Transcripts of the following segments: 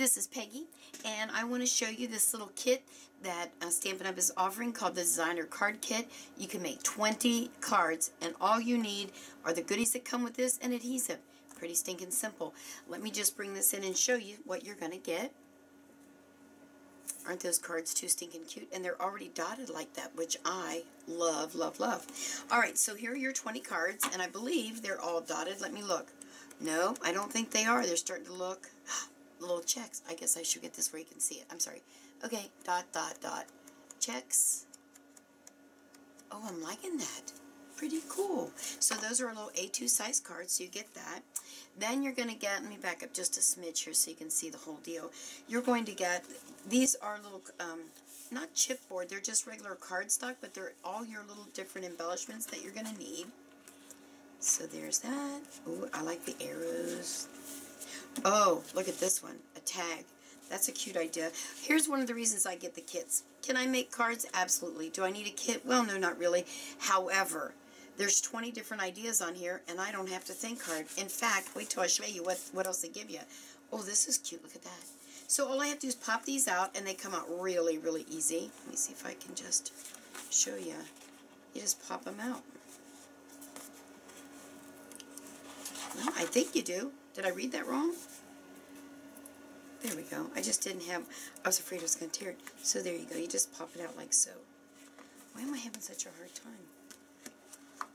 this is Peggy, and I want to show you this little kit that Stampin' Up! Is offering called the Designer Card Kit. You can make 20 cards, and all you need are the goodies that come with this and adhesive. Pretty stinking simple. Let me just bring this in and show you what you're going to get. Aren't those cards too stinking cute? And they're already dotted like that, which I love, love, love. Alright, so here are your 20 cards, and I believe they're all dotted. Let me look. No, I don't think they are. They're starting to look little checks. I guess I should get this where you can see it. I'm sorry. Okay, dot, dot, dot. Checks. Oh, I'm liking that. Pretty cool. So those are a little A2 size cards, so you get that. Then you're going to get, let me back up just a smidge here so you can see the whole deal. You're going to get, these are little, not chipboard, they're just regular cardstock, but they're all your little different embellishments that you're going to need. So there's that. Oh, I like the arrows. Oh, look at this one, a tag. That's a cute idea. Here's one of the reasons I get the kits. Can I make cards? Absolutely. Do I need a kit? Well, no, not really. However, there's 20 different ideas on here, and I don't have to think hard. In fact, wait till I show you what else they give you. Oh, this is cute. Look at that. So all I have to do is pop these out, and they come out really, really easy. Let me see if I can just show you. You just pop them out. No, I think you do. Did I read that wrong? There we go. I just didn't have, I was afraid I was going to tear it. So there you go. You just pop it out like so. Why am I having such a hard time?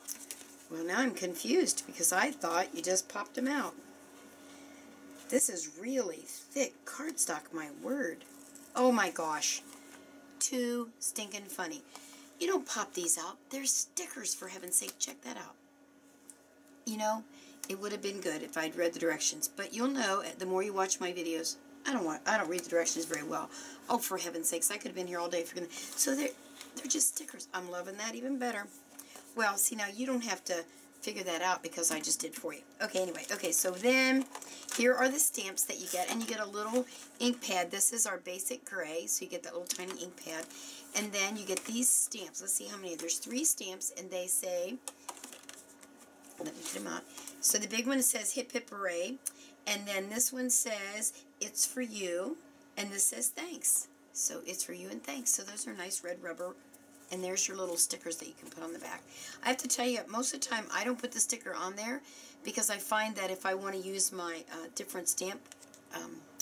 Well, now I'm confused because I thought you just popped them out. This is really thick cardstock, my word. Oh my gosh. Too stinking funny. You don't pop these out. They're stickers, for heaven's sake. Check that out. You know, it would have been good if I'd read the directions, but you'll know the more you watch my videos. I don't read the directions very well. Oh, for heaven's sakes, I could have been here all day for. So they're just stickers. I'm loving that even better. Well, see, now you don't have to figure that out because I just did for you. Okay, anyway. Okay, so then here are the stamps that you get, and you get a little ink pad. This is our basic gray, so you get that little tiny ink pad. And then you get these stamps. Let's see how many. There's 3 stamps, and they say, let me get them out. So the big one says Hip Hooray, and then this one says it's for you, and this says thanks. So it's for you and thanks. So those are nice red rubber, and there's your little stickers that you can put on the back. I have to tell you, most of the time I don't put the sticker on there because I find that if I want to use my different stamp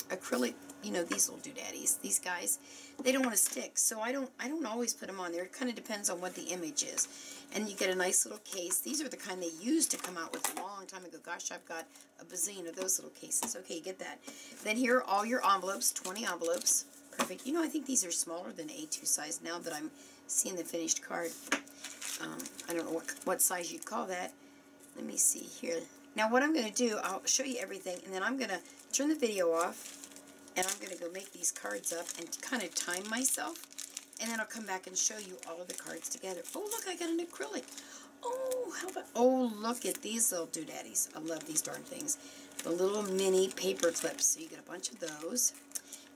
acrylic, you know, these little doodaddies, these guys, they don't want to stick. So I don't always put them on there. It kind of depends on what the image is. And you get a nice little case. These are the kind they used to come out with a long time ago. Gosh, I've got a bazillion of those little cases. Okay, you get that. Then here are all your envelopes, 20 envelopes. Perfect. You know, I think these are smaller than A2 size now that I'm seeing the finished card. I don't know what size you'd call that. Let me see here. Now what I'm going to do, I'll show you everything, and then I'm going to turn the video off, and I'm going to go make these cards up and kind of time myself, and then I'll come back and show you all of the cards together. Oh, look, I got an acrylic. Oh, how about, oh, look at these little doodaddies. I love these darn things. The little mini paper clips. So you get a bunch of those.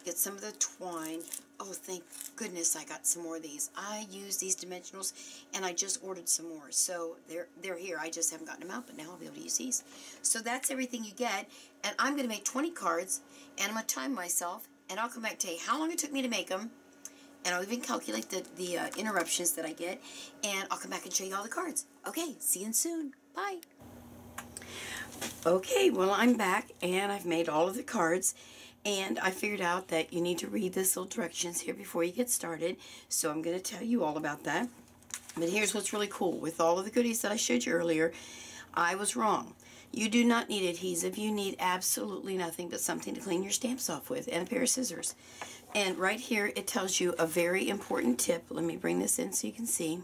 Get some of the twine. Oh, thank goodness I got some more of these. I use these dimensionals, and I just ordered some more. So they're here. I just haven't gotten them out, but now I'll be able to use these. So that's everything you get, and I'm going to make 20 cards, and I'm going to time myself, and I'll come back and tell you how long it took me to make them, and I'll even calculate the interruptions that I get, and I'll come back and show you all the cards. Okay, see you soon. Bye. Okay, well, I'm back, and I've made all of the cards. And I figured out that you need to read this little directions here before you get started. So I'm going to tell you all about that. But here's what's really cool. With all of the goodies that I showed you earlier, I was wrong. You do not need adhesive. You need absolutely nothing but something to clean your stamps off with and a pair of scissors. And right here it tells you a very important tip. Let me bring this in so you can see.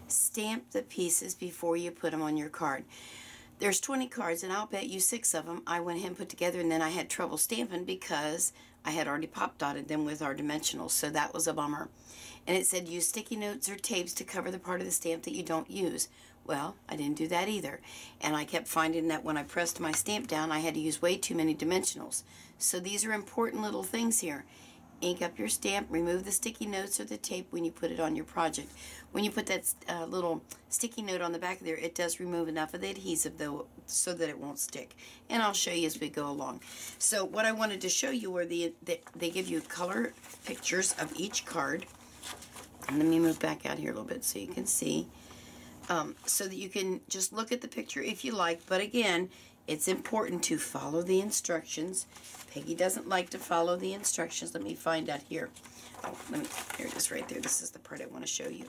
Stamp the pieces before you put them on your card. There's 20 cards, and I'll bet you 6 of them I went ahead and put together, and then I had trouble stamping because I had already pop dotted them with our dimensionals, so that was a bummer. And it said use sticky notes or tapes to cover the part of the stamp that you don't use. Well, I didn't do that either, and I kept finding that when I pressed my stamp down, I had to use way too many dimensionals. So these are important little things here. ink up your stamp, remove the sticky notes or the tape when you put it on your project. When you put that little sticky note on the back of there, it does remove enough of the adhesive though so that it won't stick. And I'll show you as we go along. So what I wanted to show you were they give you color pictures of each card. And let me move back out here a little bit so you can see. So that you can just look at the picture if you like. But again, it's important to follow the instructions. Peggy doesn't like to follow the instructions. Let me find out here. Oh, here it is right there. This is the part I want to show you.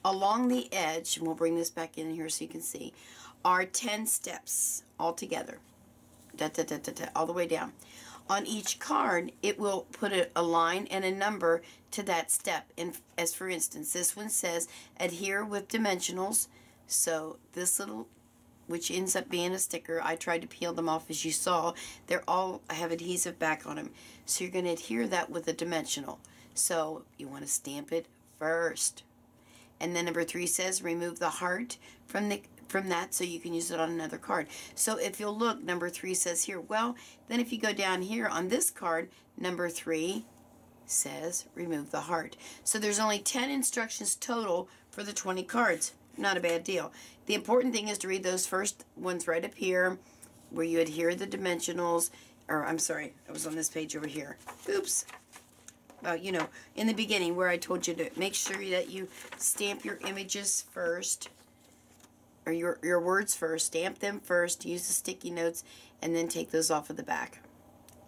Along the edge, and we'll bring this back in here so you can see, are 10 steps all together. All the way down. On each card, it will put a line and a number to that step. And as for instance, this one says, adhere with dimensionals. So this little, which ends up being a sticker, I tried to peel them off as you saw. They're all have adhesive back on them. So you're going to adhere that with a dimensional. So you want to stamp it first. And then number 3 says, remove the heart from that so you can use it on another card. So if you'll look, number 3 says here, well, then if you go down here on this card, number 3 says remove the heart. So there's only 10 instructions total for the 20 cards. Not a bad deal. The important thing is to read those first ones right up here where you adhere the dimensionals, or I'm sorry, I was on this page over here. Oops. Well, you know, in the beginning where I told you to make sure that you stamp your images first, or your words first, stamp them first, use the sticky notes, and then take those off of the back.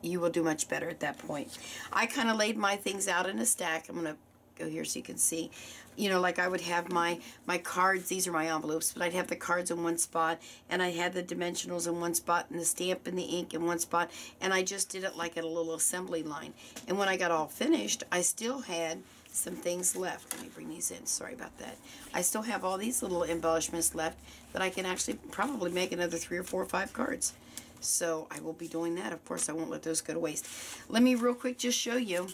You will do much better at that point. I kind of laid my things out in a stack. I'm going to go here so you can see. You know, like I would have my cards, these are my envelopes, but I'd have the cards in one spot, and I had the dimensionals in one spot, and the stamp and the ink in one spot, and I just did it like at a little assembly line. And when I got all finished, I still had some things left. Let me bring these in. Sorry about that. I still have all these little embellishments left that I can actually probably make another 3 or 4 or 5 cards. So I will be doing that. Of course, I won't let those go to waste. Let me real quick just show you.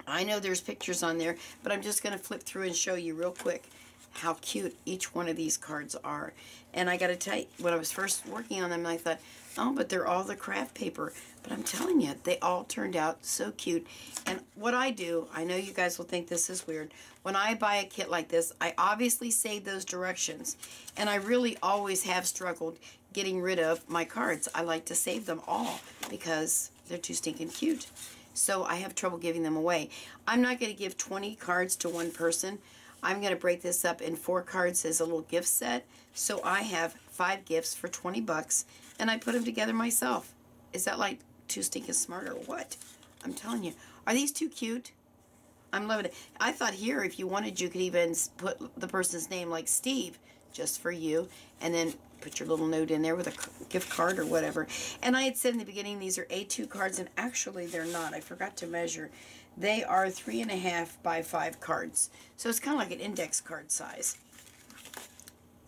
I know there's pictures on there, but I'm just going to flip through and show you real quick how cute each one of these cards are. And I got to tell you, when I was first working on them, I thought, oh, but they're all the craft paper. But I'm telling you, they all turned out so cute. And what I do, I know you guys will think this is weird, when I buy a kit like this, I obviously save those directions. And I really always have struggled getting rid of my cards. I like to save them all because they're too stinking cute. So I have trouble giving them away. I'm not going to give 20 cards to one person. I'm going to break this up in 4 cards as a little gift set. So I have 5 gifts for 20 bucks, and I put them together myself. Is that like too stinking smart or what? I'm telling you. Are these too cute? I'm loving it. I thought here, if you wanted, you could even put the person's name like Steve, just for you, and then put your little note in there with a gift card or whatever. And I had said in the beginning these are A2 cards, and actually they're not. I forgot to measure. They are 3.5 by 5 cards. So it's kind of like an index card size.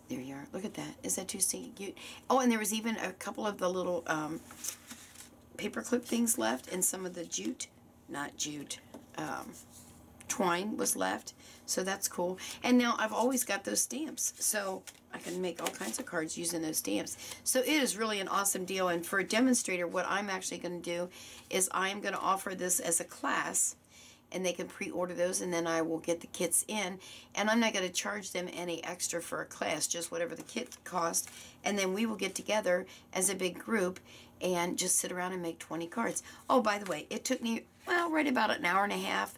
There you are. Look at that. Is that too stinking cute? Oh, and there was even a couple of the little paper clip things left, and some of the jute, not jute, twine was left. So that's cool. And now I've always got those stamps, so I can make all kinds of cards using those stamps. So it is really an awesome deal. And for a demonstrator, what I'm actually going to do is I am going to offer this as a class, and they can pre-order those, and then I will get the kits in, and I'm not going to charge them any extra for a class, just whatever the kit cost, and then we will get together as a big group and just sit around and make 20 cards. Oh, by the way, it took me, well, right about an hour and a half.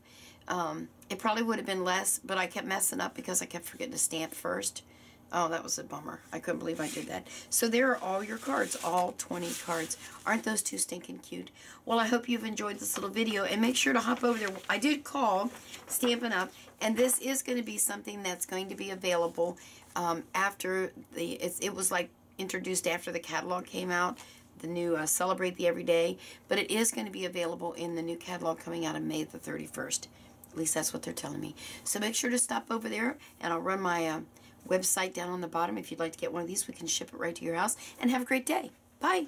It probably would have been less, but I kept messing up because I kept forgetting to stamp first. Oh, that was a bummer. I couldn't believe I did that. So there are all your cards, all 20 cards. Aren't those too stinking cute? Well, I hope you've enjoyed this little video, and make sure to hop over there. I did call Stampin' Up, and this is going to be something that's going to be available after it was like introduced after the catalog came out, the new Celebrate the Everyday, but it is going to be available in the new catalog coming out on May the 31st. At least that's what they're telling me. So make sure to stop over there, and I'll run my website down on the bottom. If you'd like to get one of these, we can ship it right to your house. And have a great day. Bye.